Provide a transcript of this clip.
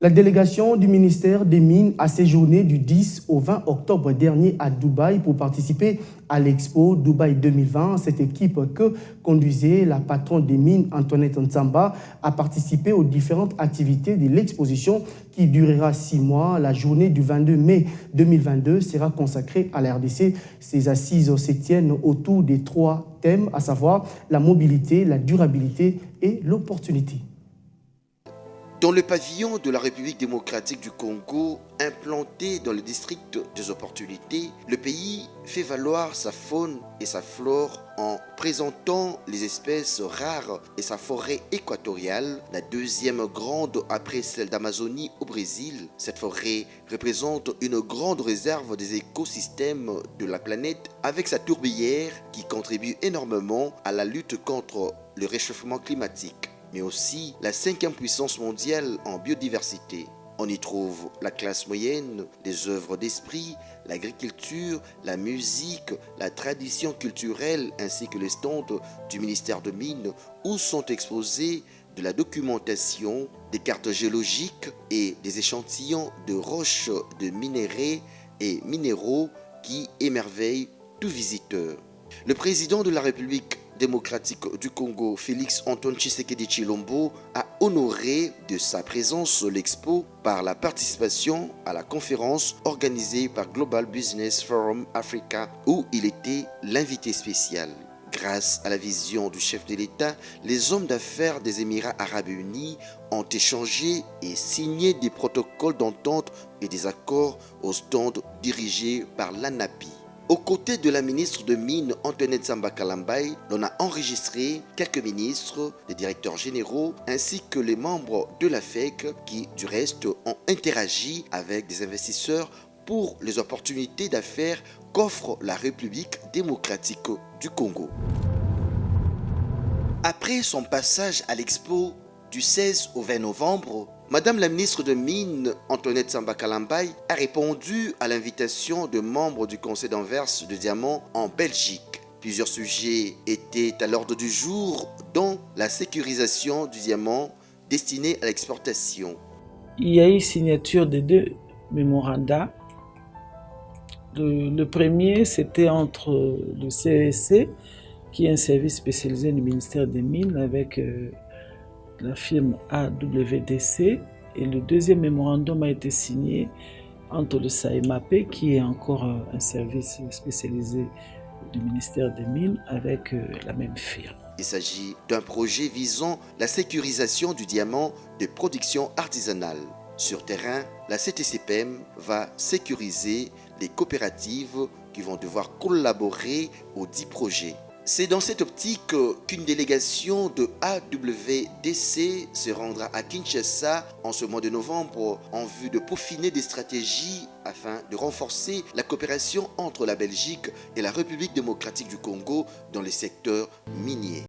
La délégation du ministère des Mines a séjourné du 10 au 20 octobre dernier à Dubaï pour participer à l'Expo Dubaï 2020. Cette équipe que conduisait la patronne des mines, Antoinette Ntsamba, a participé aux différentes activités de l'exposition qui durera 6 mois. La journée du 22 mai 2022 sera consacrée à la RDC. Ces assises se tiennent autour des 3 thèmes, à savoir la mobilité, la durabilité et l'opportunité. Dans le pavillon de la République démocratique du Congo, implanté dans le district des opportunités, le pays fait valoir sa faune et sa flore en présentant les espèces rares et sa forêt équatoriale, la deuxième grande après celle d'Amazonie au Brésil. Cette forêt représente une grande réserve des écosystèmes de la planète avec sa tourbière qui contribue énormément à la lutte contre le réchauffement climatique, mais aussi la 5e puissance mondiale en biodiversité. On y trouve la classe moyenne, les œuvres d'esprit, l'agriculture, la musique, la tradition culturelle ainsi que les stands du ministère de Mines où sont exposés de la documentation, des cartes géologiques et des échantillons de roches de minéraux et minéraux qui émerveillent tout visiteur. Le président de la République démocratique du Congo, Félix Antoine Tshisekedi Tshilombo, a honoré de sa présence l'expo par la participation à la conférence organisée par Global Business Forum Africa où il était l'invité spécial. Grâce à la vision du chef de l'État, les hommes d'affaires des Émirats arabes unis ont échangé et signé des protocoles d'entente et des accords au stand dirigé par l'ANAPI. Aux côtés de la ministre de Mines Antoinette Ntsamba Kalambai, l'on a enregistré quelques ministres, les directeurs généraux ainsi que les membres de la FEC qui, du reste, ont interagi avec des investisseurs pour les opportunités d'affaires qu'offre la République démocratique du Congo. Après son passage à l'Expo du 16 au 20 novembre, Madame la ministre de Mines, Antoinette Ntsamba Kalambai, a répondu à l'invitation de membres du Conseil d'Anvers de diamant en Belgique. Plusieurs sujets étaient à l'ordre du jour, dont la sécurisation du diamant destiné à l'exportation. Il y a eu signature de 2 mémorandums. Le premier, c'était entre le CEC, qui est un service spécialisé du ministère des Mines, avec la firme AWDC, et le deuxième mémorandum a été signé entre le SAEMAP, qui est encore un service spécialisé du ministère des Mines, avec la même firme. Il s'agit d'un projet visant la sécurisation du diamant de production artisanale. Sur terrain, la CTCPM va sécuriser les coopératives qui vont devoir collaborer aux 10 projets. C'est dans cette optique qu'une délégation de AWDC se rendra à Kinshasa en ce mois de novembre en vue de peaufiner des stratégies afin de renforcer la coopération entre la Belgique et la République démocratique du Congo dans le secteur minier.